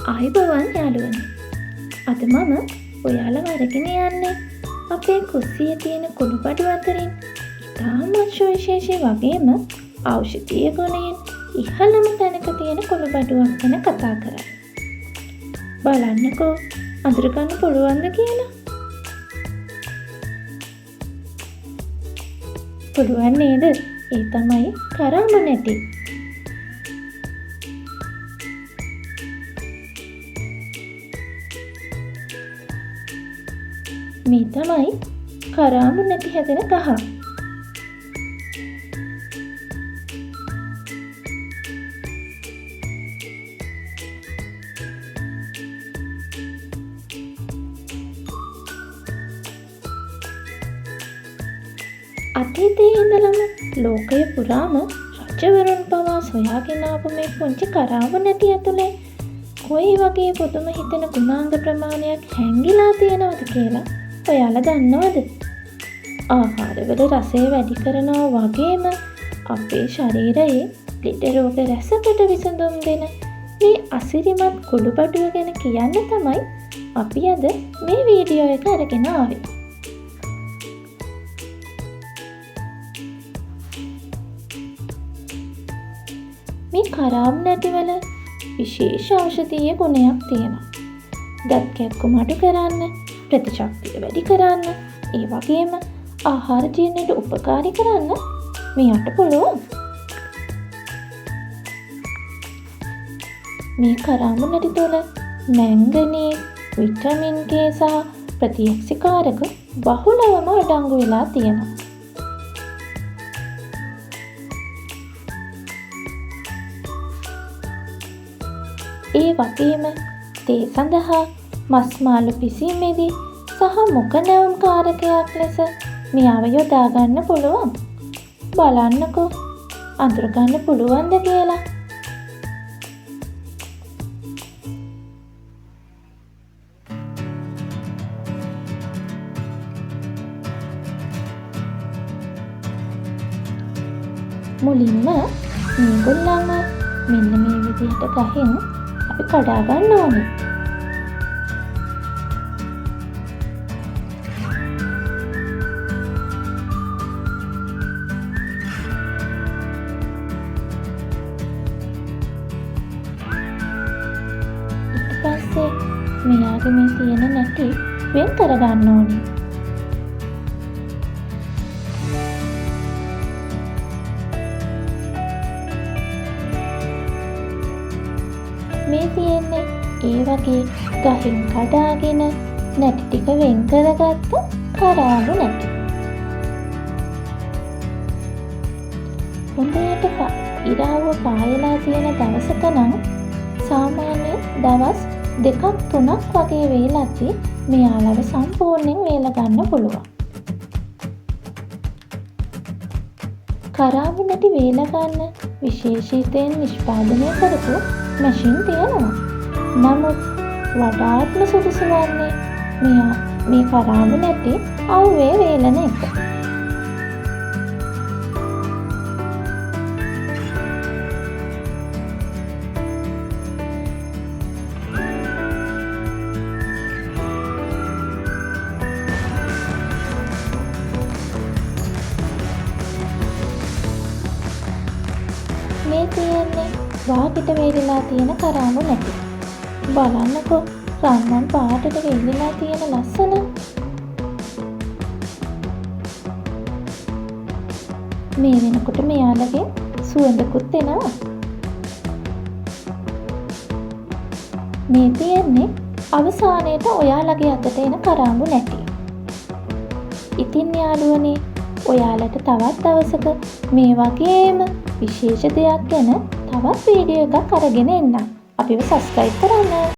ආයුබෝවන් යාළුවනේ. අද මම ඔයාලව අරගෙන යන්නේ අපේ කුස්සියේ තියෙන කුණුබඩු අතරින් ඉතාමත් සුවිශේෂී වගේම ඖෂධීය ගුණයෙන් ඉහළම තැනක තියෙන කුණුබඩුවක් ගැන කතා කරන්න. බලන්නකෝ අඳුරගන්න පුළුවන්ද කියලා? පුළුවන් නේද? ඒ තමයි කරාම නැටි. මේ තමයි කරාමු නැටි හැදෙන ගහ. අතීතයේ ඉඳලම ලෝකය පුරාම රජවරුන් පවා සොයාගෙන ආපු මේ පුංචි කරාමු නැටි ඇතුලේ කොයි වගේ පුදුම හිතෙන ගුණාංග ප්‍රමාණයක් හැංගිලා තියෙනවද කියලා ඔයාලා දන්නවද? ආහාරවල රසය වැඩි කරනවා වගේම අපේ ශරීරයේ ලෙඩ රෝග රැසකට විසඳුම් දෙන මේ අසිරිමත් කුළුබඩුව ගැන කියන්න තමයි අපි අද මේ වීඩියෝ එක අරගෙන ආවේ. මේ කරාමු නැටිවල විශේෂ ඖෂධීය ගුණයක් තියෙනවා. දත් කැක්කුම අඩු කරන්න, ප්‍රතිශක්තිය වැඩි කරන්න, ඒ වගේම ආහාර ජීර්ණයට උපකාරී කරන්න මෙයට පුළුවන්. මේ කරාමු නැටි තුළ මැංගනීස්, විටමින් K සහ ප්‍රතියක්ෂකාරක බහුලවම අඩංගු වෙලා තියෙනවා. ඒ වගේම තේ සඳහා මස් මාළු පිසීමේදී සහ මුඛ නැවුම් කාරකයක් ලෙස මෙයව යොදා ගන්න පුළුවන්. බලන්නකෝ අඳුරගන්න පුළුවන්ද කියලා? මුලින්ම මේගොල්ලන්ව මෙන්න මේ විදිහට ගහින් අපි කඩා ගන්න ඕනේ. ඊට පස්සේ මෙයාගේ මේ තියෙන නැටි වෙන් කර ගන්න ඕනේ. මේ තියෙන්නේ ඒ වගේ ගහින් කඩාගෙන නැටි ටික වෙන් කරගත්ත කරාමු නැටි. හොඳට ඉරාව පායලා තියෙන දවසක නම් සාමාන්‍ය දවස් 2-3ක් වගේ වේලද්දී මෙයාලව සම්පූර්ණයෙන් වේල ගන්න පුළුවන්. කරාමු නැටි වේල ගන්න විශේෂීතයෙන් නිෂ්පාදනය කරපු මැෂින් තියෙනවා. නමුත් වඩාත්ම සුදුසු වන්නේ මේ කරාමු නැටි අවුවේ වේලන එක. මේ තියෙන්නේ වාගෙට වේලිලා තියෙන කරාමු නැටි. බලන්නකෝ රන්වන් පාටට වේලිලා තියෙන ලස්සන. මේ වෙනකොට මෙයාලගේ සුවඳකුත් එනවා. මේ තියෙන්නේ අවසානයේට ඔයාලගේ අතට එන කරාමු නැටි. ඉතින් යාළුවනේ ඔයාලට තවත් දවසක මේ වගේම විශේෂ දෙයක් ගැන තවත් වීඩියෝ එකක් අරගෙන එන්නම්. අපිව සබ්ස්ක්‍රයිබ් කරන්න.